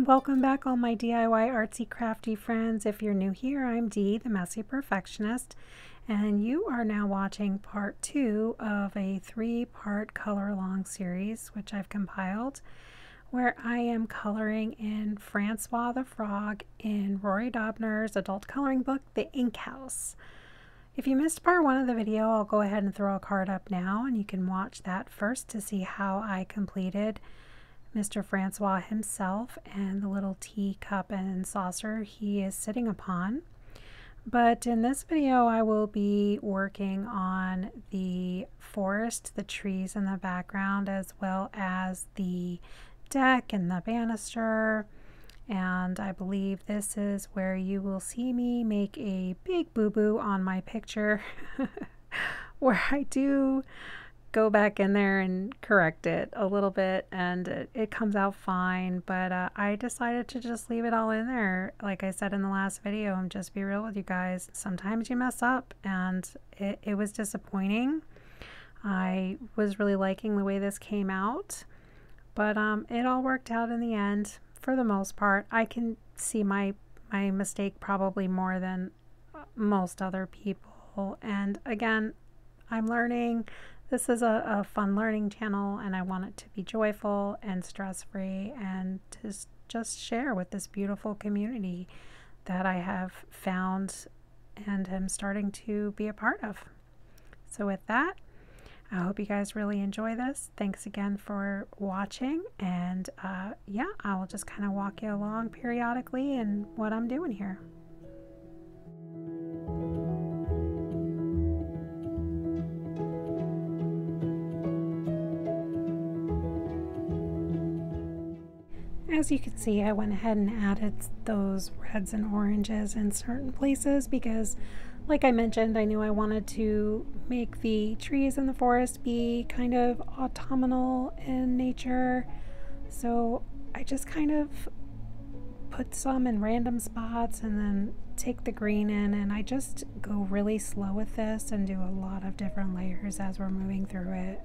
and welcome back all my DIY artsy crafty friends. If you're new here, I'm Dee, the Messy Perfectionist, and you are now watching part 2 of a 3-part color along series which I've compiled, where I am coloring in Francois the Frog in Rory Dobner's adult coloring book, The Ink House. If you missed part 1 of the video, I'll go ahead and throw a card up now and you can watch that first to see how I completed Mr. Francois himself and the little teacup and saucer he is sitting upon. But in this video I will be working on the forest, the trees in the background, as well as the deck and the banister. And I believe this is where you will see me make a big boo-boo on my picture where I do go back in there and correct it a little bit, and it comes out fine, but I decided to just leave it all in there. Like I said in the last video, and just be real with you guys, sometimes you mess up, and it was disappointing. I was really liking the way this came out, but it all worked out in the end for the most part. I can see my mistake probably more than most other people, and again, I'm learning. This is a fun learning channel, and I want it to be joyful and stress-free and to just share with this beautiful community that I have found and am starting to be a part of. So with that, I hope you guys really enjoy this. Thanks again for watching, and yeah, I will just kind of walk you along periodically in what I'm doing here. As you can see, I went ahead and added those reds and oranges in certain places because, like I mentioned, I knew I wanted to make the trees in the forest be kind of autumnal in nature. So I just kind of put some in random spots and then take the green in, and I just go really slow with this and do a lot of different layers as we're moving through it.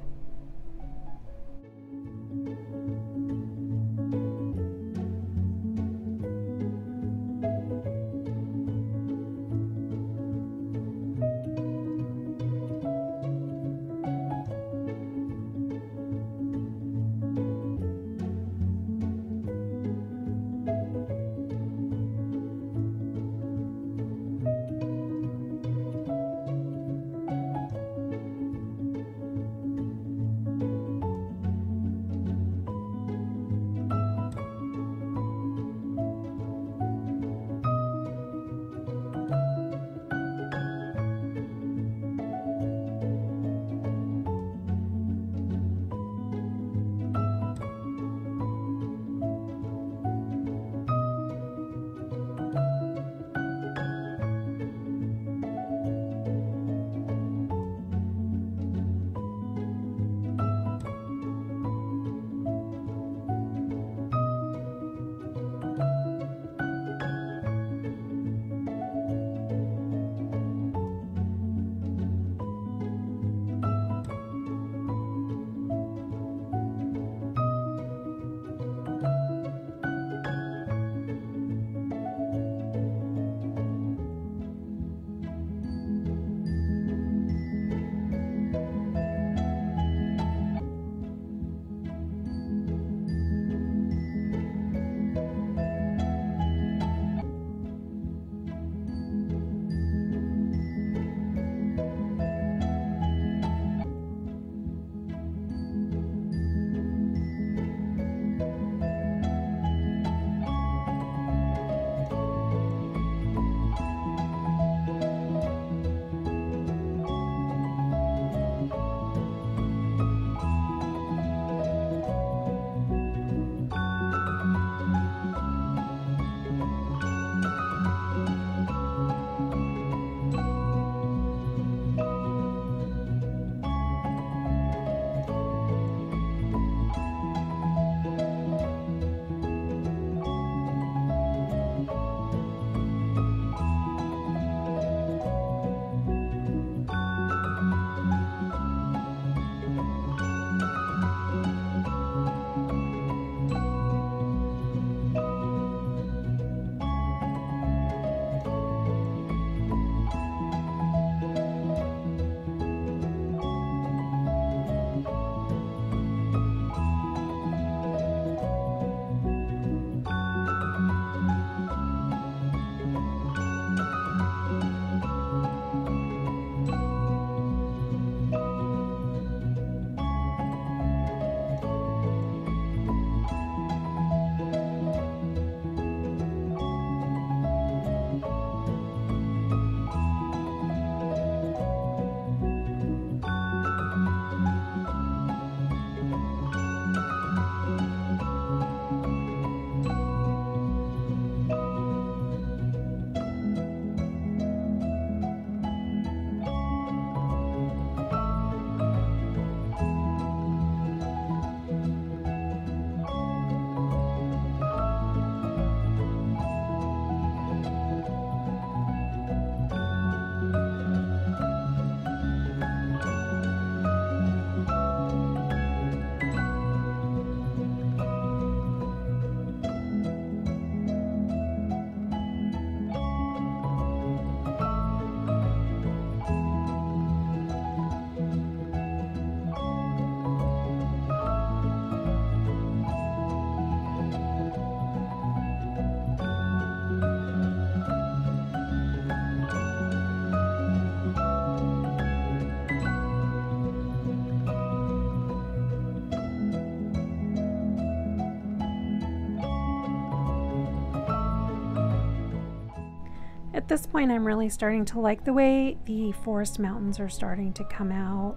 this point, I'm really starting to like the way the forest mountains are starting to come out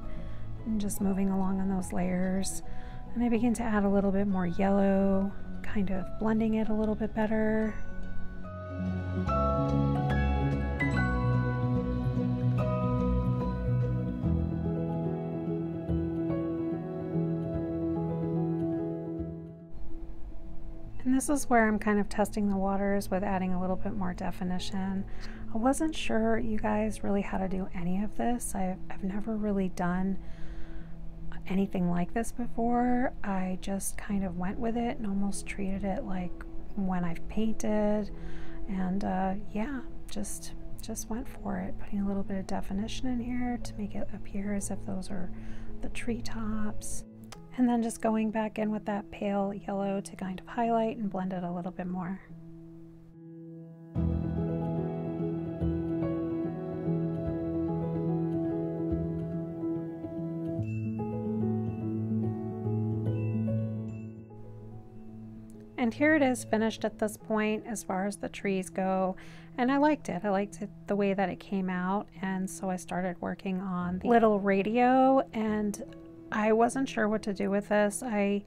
and just moving along on those layers. And I begin to add a little bit more yellow, kind of blending it a little bit better. And this is where I'm kind of testing the waters with adding a little bit more definition. I wasn't sure, you guys, really how to do any of this. I've never really done anything like this before. I just kind of went with it and almost treated it like when I've painted, and yeah, just went for it, putting a little bit of definition in here to make it appear as if those are the treetops. And then just going back in with that pale yellow to kind of highlight and blend it a little bit more. And here it is finished at this point as far as the trees go, and I liked it. I liked it the way that it came out, and so I started working on the little radio, and I wasn't sure what to do with this. I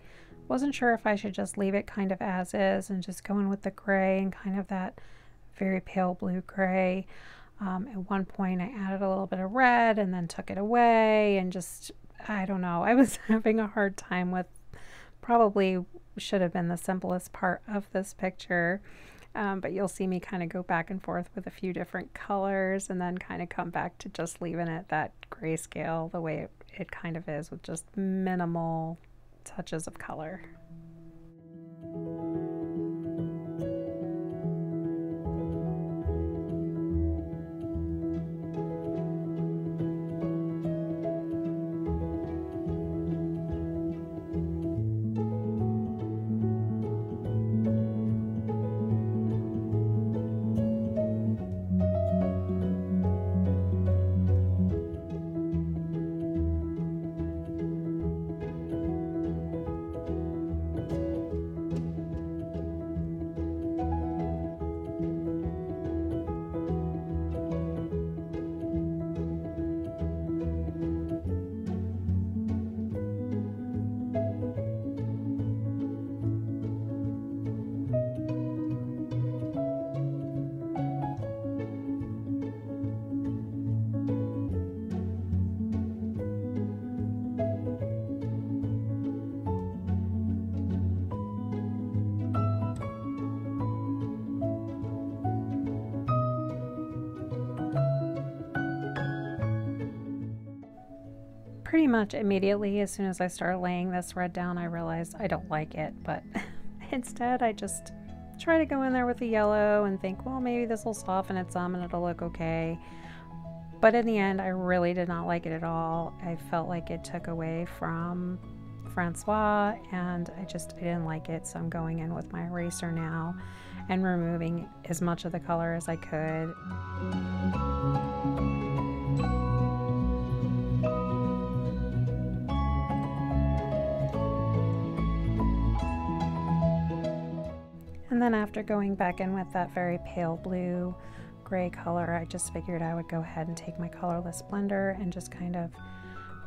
wasn't sure if I should just leave it kind of as is and just go in with the gray and kind of that very pale blue gray. At one point I added a little bit of red and then took it away, and just, I don't know, I was having a hard time with, probably should have been the simplest part of this picture. But you'll see me kind of go back and forth with a few different colors and then kind of come back to just leaving it that grayscale the way it kind of is, with just minimal touches of color. Pretty much immediately as soon as I started laying this red down, I realized I don't like it, but instead I just try to go in there with the yellow and think, well, maybe this will soften it some and it'll look okay. But in the end, I really did not like it at all. I felt like it took away from Francois, and I didn't like it, so I'm going in with my eraser now and removing as much of the color as I could. And then after going back in with that very pale blue gray color, I just figured I would go ahead and take my colorless blender and just kind of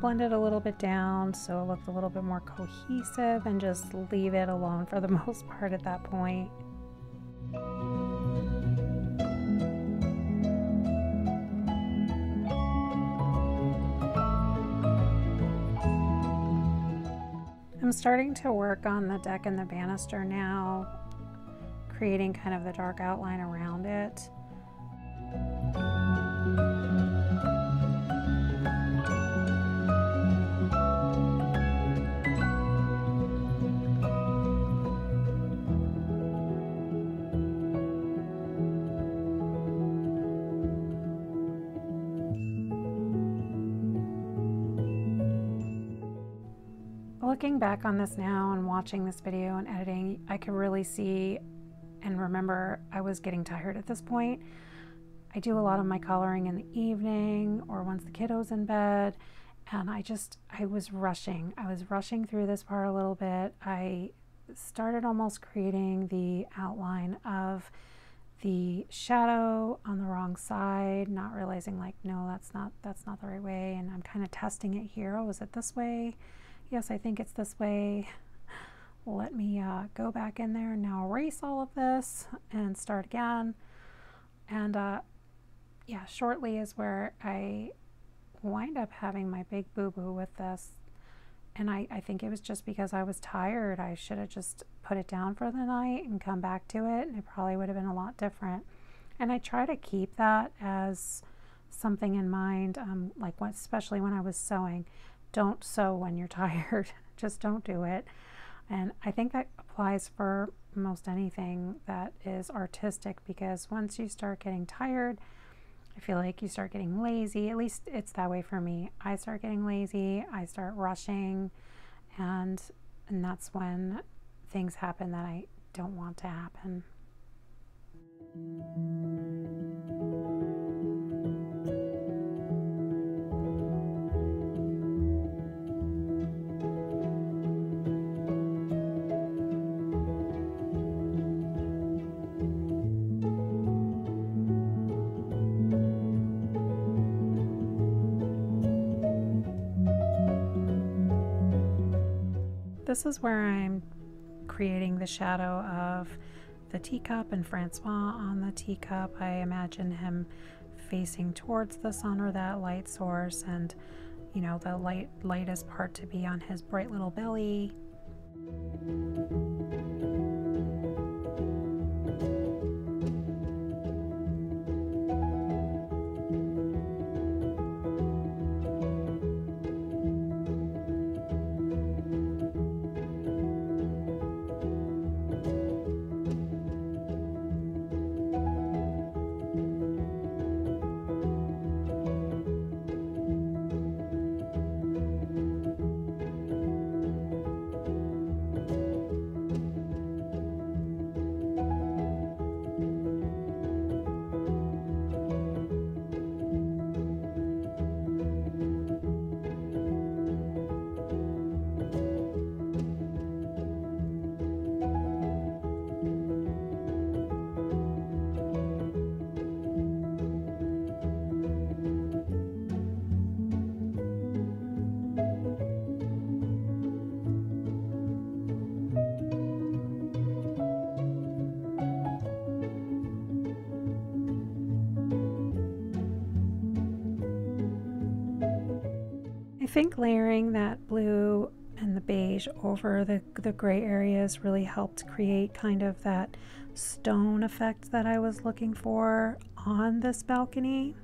blend it a little bit down so it looked a little bit more cohesive, and just leave it alone for the most part at that point. I'm starting to work on the deck and the banister now, creating kind of the dark outline around it. Looking back on this now and watching this video and editing, I could really see and remember I was getting tired at this point. I do a lot of my coloring in the evening or once the kiddo's in bed, and I was rushing. I was rushing through this part a little bit. I started almost creating the outline of the shadow on the wrong side, not realizing like, no, that's not the right way. And I'm kind of testing it here. Oh, is it this way? Yes, I think it's this way. Let me go back in there and now erase all of this and start again. And yeah, shortly is where I wind up having my big boo-boo with this. And I think it was just because I was tired. I should have just put it down for the night and come back to it, and it probably would have been a lot different. And I try to keep that as something in mind, like especially when I was sewing. Don't sew when you're tired. Just don't do it. And I think that applies for most anything that is artistic, because once you start getting tired, I feel like you start getting lazy. At least it's that way for me. I start getting lazy, I start rushing, and that's when things happen that I don't want to happen. This is where I'm creating the shadow of the teacup and Francois on the teacup. I imagine him facing towards the sun or that light source, and you know, the lightest part to be on his bright little belly. I think layering that blue and the beige over the gray areas really helped create kind of that stone effect that I was looking for on this balcony.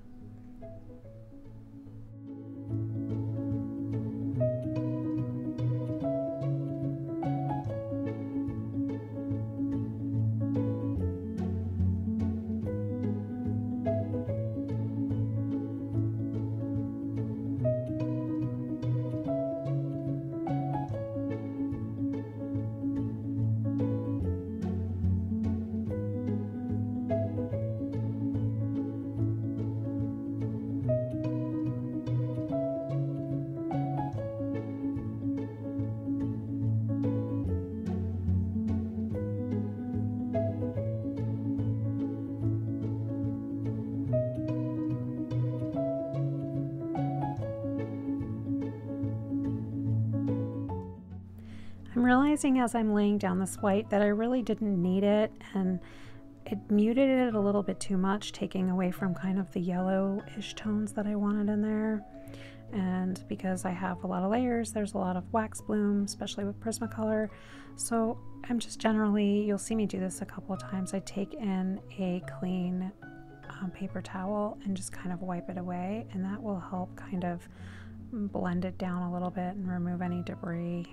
I'm realizing as I'm laying down this white that I really didn't need it, and it muted it a little bit too much, taking away from kind of the yellowish tones that I wanted in there. And because I have a lot of layers, there's a lot of wax bloom, especially with Prismacolor. So I'm just generally, you'll see me do this a couple of times, I take in a clean paper towel and just kind of wipe it away, and that will help kind of blend it down a little bit and remove any debris.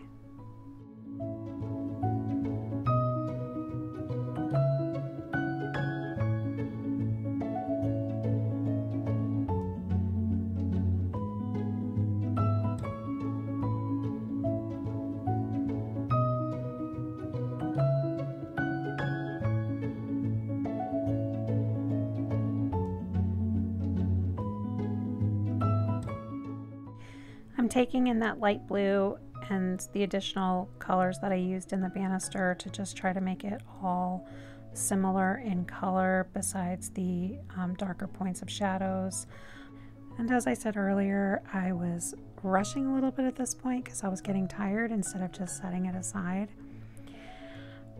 I'm taking in that light blue and the additional colors that I used in the banister to just try to make it all similar in color besides the darker points of shadows. And as I said earlier, I was rushing a little bit at this point because I was getting tired instead of just setting it aside.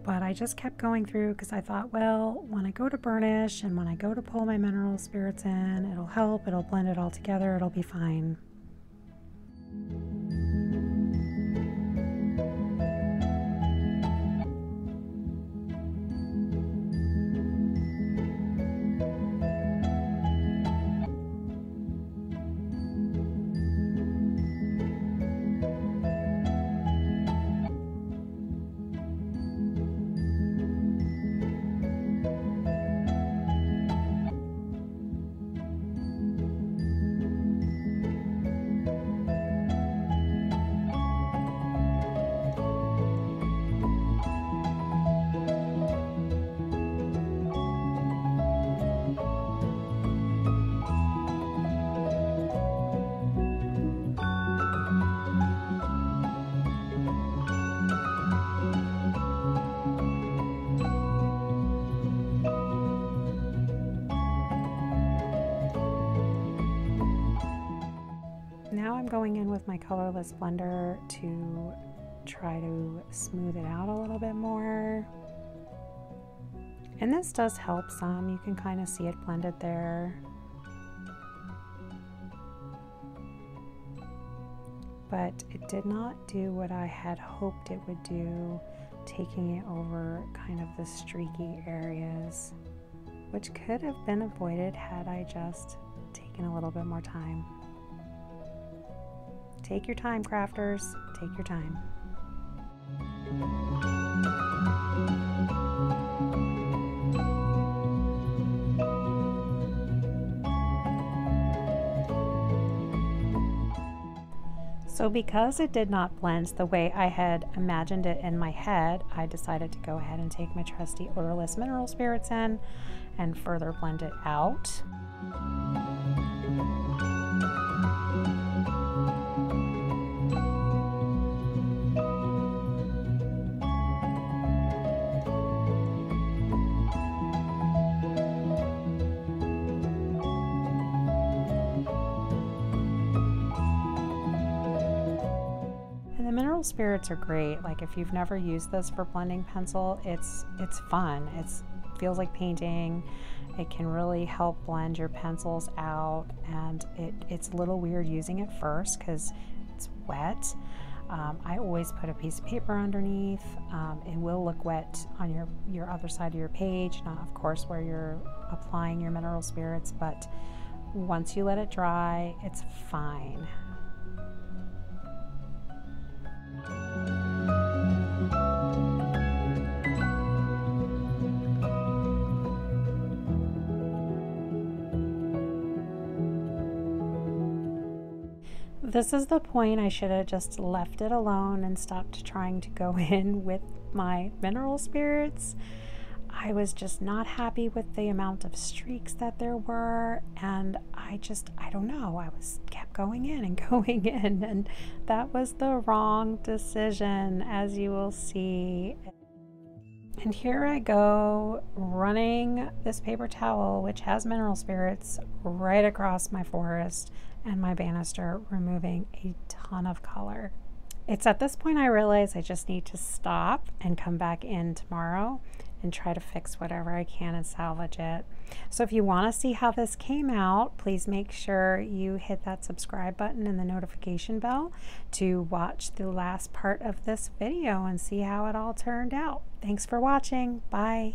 But I just kept going through because I thought, well, when I go to burnish and when I go to pull my mineral spirits in, it'll help, it'll blend it all together, it'll be fine. Now I'm going in with my colorless blender to try to smooth it out a little bit more. And this does help some. You can kind of see it blended there. But it did not do what I had hoped it would do, taking it over kind of the streaky areas, which could have been avoided had I just taken a little bit more time. Take your time, crafters. Take your time. So because it did not blend the way I had imagined it in my head, I decided to go ahead and take my trusty odorless mineral spirits in and further blend it out. Mineral spirits are great. Like if you've never used this for blending pencil, it's fun. It feels like painting. It can really help blend your pencils out, and it's a little weird using it first because it's wet. I always put a piece of paper underneath. It will look wet on your other side of your page, not of course where you're applying your mineral spirits, but once you let it dry, it's fine. This is the point I should have just left it alone and stopped trying to go in with my mineral spirits. I was just not happy with the amount of streaks that there were, and I don't know, I kept going in and going in, and that was the wrong decision, as you will see. And here I go running this paper towel, which has mineral spirits, right across my forest and my banister, removing a ton of color. It's at this point I realize I just need to stop and come back in tomorrow and try to fix whatever I can and salvage it. So if you want to see how this came out, please make sure you hit that subscribe button and the notification bell to watch the last part of this video and see how it all turned out. Thanks for watching. Bye.